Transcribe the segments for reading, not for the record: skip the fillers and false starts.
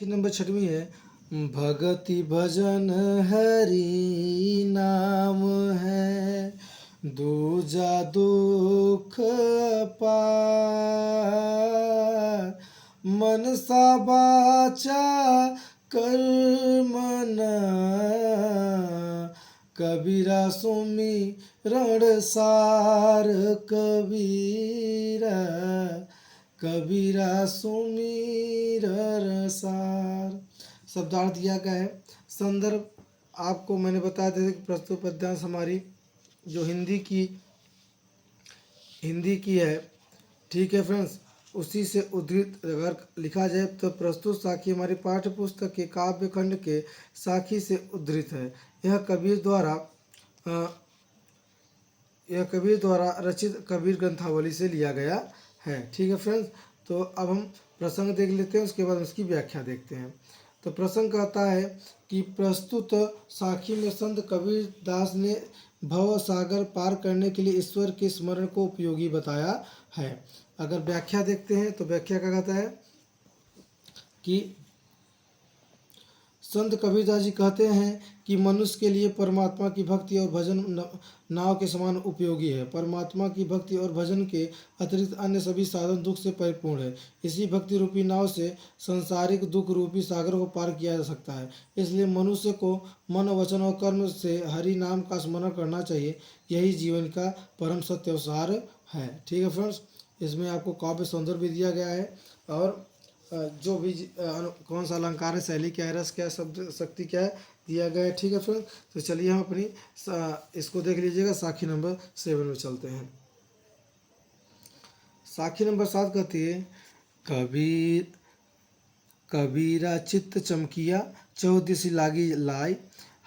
कि नंबर छठवीं है, भगति भजन हरि नाम है, दूजा दुख पार, मनसा वाचा कर्मणा, कबीरा सुमिरण सार, कबीरा कबीरा सुमिरन सार। शब्दार्थ दिया गया है। संदर्भ आपको मैंने बता दिया कि प्रस्तुत पद्यांश हमारी जो हिंदी की है, ठीक है फ्रेंड्स, उसी से उद्धृत अगर लिखा जाए तो प्रस्तुत साखी हमारी पाठ्य पुस्तक के काव्य खंड के साखी से उद्धृत है। यह कबीर द्वारा रचित कबीर ग्रंथावली से लिया गया है। ठीक है फ्रेंड्स, तो अब हम प्रसंग देख लेते हैं, उसके बाद उसकी व्याख्या देखते हैं। तो प्रसंग कहता है कि प्रस्तुत साखी में संत कबीर दास ने भव सागर पार करने के लिए ईश्वर के स्मरण को उपयोगी बताया है। अगर व्याख्या देखते हैं तो व्याख्या क्या कहता है कि संत कबीरदास जी कहते हैं कि मनुष्य के लिए परमात्मा की भक्ति और भजन नाव के समान उपयोगी है। परमात्मा की भक्ति और भजन के अतिरिक्त अन्य सभी साधन दुख से परिपूर्ण है। इसी भक्ति रूपी नाव से सांसारिक दुख रूपी सागर को पार किया जा सकता है। इसलिए मनुष्य को मन वचन और कर्म से हरि नाम का स्मरण करना चाहिए। यही जीवन का परम सत्य सार है। ठीक है फ्रेंड्स, इसमें आपको काव्य सौंदर्य भी दिया गया है और जो भी कौन सा अलंकार है, शैली क्या है, रस क्या है, शब्द शक्ति क्या है, दिया गया है। ठीक है फ्रेंड्स, तो चलिए हम अपनी इसको देख लीजिएगा। साखी नंबर 7 में चलते हैं। साखी नंबर 7 कहती है, कबीरा चित्त चमकिया, चौदिसी लागी लाई,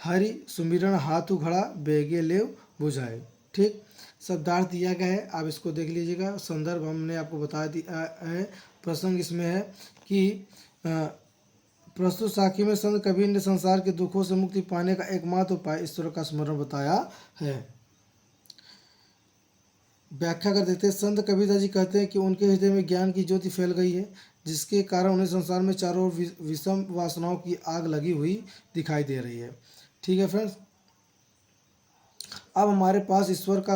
हरि सुमिरन हाथ उघड़ा, बेगे लेव बुझाए। ठीक, शब्दार्थ दिया गया है, आप इसको देख लीजिएगा। संदर्भ हमने आपको बता दिया है। प्रसंग इसमें है कि प्रस्तुत साखी में संत कबीर ने संसार के दुखों से मुक्ति पाने का एकमात्र उपाय ईश्वर का स्मरण बताया है। व्याख्या कर देते हैं। संत कबीरदास जी कहते हैं कि उनके हृदय में ज्ञान की ज्योति फैल गई है, जिसके कारण उन्हें संसार में चारों ओर विषम वासनाओं की आग लगी हुई दिखाई दे रही है। ठीक है फ्रेंड्स, अब हमारे पास ईश्वर का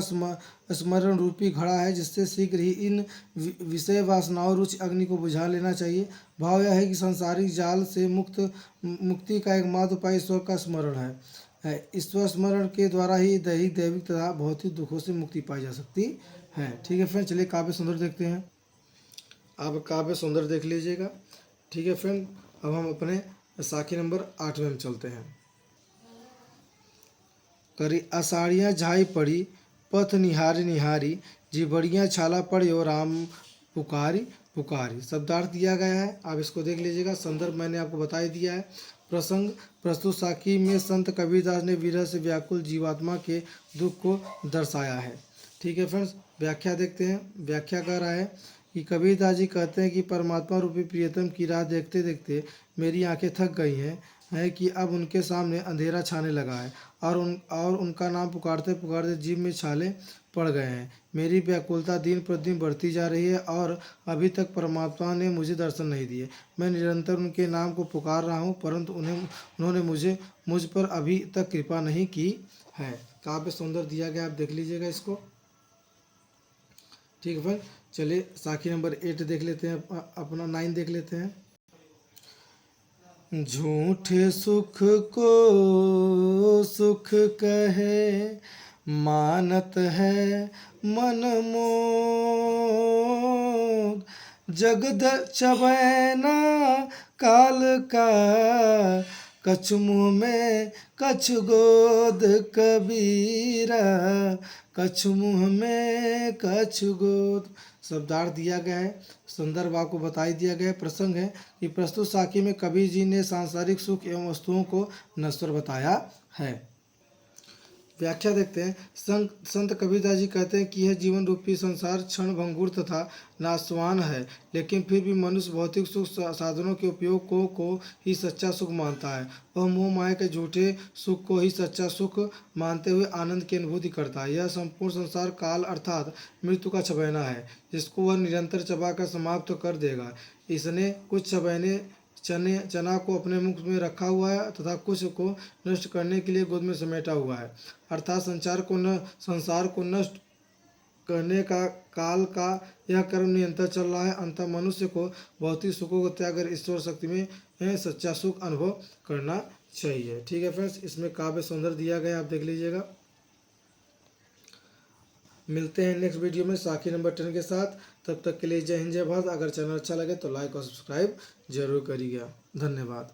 स्मरण रूपी घड़ा है, जिससे शीघ्र ही इन विषय वासनाओं रुचि अग्नि को बुझा लेना चाहिए। भाव यह है कि सांसारिक जाल से मुक्ति का एकमात्र उपाय ईश्वर का स्मरण है। ईश्वर स्मरण के द्वारा ही दैविक तथा भौतिक दुखों से मुक्ति पाई जा सकती है। ठीक है फ्रेंड, चलिए काव्य सुंदर देखते हैं। आप काव्य सुंदर देख लीजिएगा। ठीक है फ्रेंड, अब हम अपने साखी नंबर 8 में चलते हैं। करी आषाढ़ियाँ झाई पड़ी, पथ निहारी निहारी, जीवड़ियाँ छाला पड़ी और राम पुकारी पुकारी। शब्दार्थ दिया गया है, आप इसको देख लीजिएगा। संदर्भ मैंने आपको बता ही दिया है। प्रसंग प्रस्तुत साखी में संत कबीरदास ने विरह से व्याकुल जीवात्मा के दुख को दर्शाया है। ठीक है फ्रेंड्स, व्याख्या देखते हैं। व्याख्या कर रहा है कि कबीरदास जी कहते हैं कि परमात्मा रूपी प्रियतम की राह देखते देखते मेरी आंखें थक गई हैं कि अब उनके सामने अंधेरा छाने लगा है और उनका नाम पुकारते पुकारते जीभ में छाले पड़ गए हैं। मेरी व्याकुलता दिन प्रतिदिन बढ़ती जा रही है और अभी तक परमात्मा ने मुझे दर्शन नहीं दिए। मैं निरंतर उनके नाम को पुकार रहा हूँ, परंतु उन्होंने मुझ पर अभी तक कृपा नहीं की है। काव्य सुंदर दिया गया, आप देख लीजिएगा इसको। ठीक है फ्रेंड, चलिए साखी नंबर 8 देख लेते हैं, अपना 9 देख लेते हैं। झूठे सुख को सुख कहे, मानत है मन मोद, जगद चबैना काल का, कछु मुँह में कछु गोद, कबीरा कछु मुँह में कछु गोद। शब्दार्थ दिया गया है। संदर्भ आपको बताई दिया गया है। प्रसंग है कि प्रस्तुत साखी में कबीर जी ने सांसारिक सुख एवं वस्तुओं को नश्वर बताया है। व्याख्या देखते हैं। संत कबीरदास जी कहते हैं कि यह जीवन रूपी संसार क्षण भंगुर तथा नाशवान है, लेकिन फिर भी मनुष्य भौतिक सुख साधनों के उपयोग को ही सच्चा सुख मानता है। वह मोह माया के झूठे सुख को ही सच्चा सुख मानते हुए आनंद की अनुभूति करता है। यह संपूर्ण संसार काल अर्थात मृत्यु का चबैना है, जिसको वह निरंतर चबाकर समाप्त कर देगा। इसने कुछ चबैने चना को अपने मुख में रखा हुआ है तथा कुछ को नष्ट करने के लिए गोद में समेटा हुआ है। अर्थात संसार को नष्ट करने का काल का यह कर्म निरंतर चल रहा है। अंततः मनुष्य को भौतिक सुखों को त्याग कर ईश्वर शक्ति में सच्चा सुख अनुभव करना चाहिए। ठीक है फ्रेंड्स, इसमें काव्य सौंदर्य दिया गया, आप देख लीजिएगा। मिलते हैं नेक्स्ट वीडियो में साखी नंबर 10 के साथ। तब तक के लिए जय हिंद जय भारत। अगर चैनल अच्छा लगे तो लाइक और सब्सक्राइब जरूर करिएगा। धन्यवाद।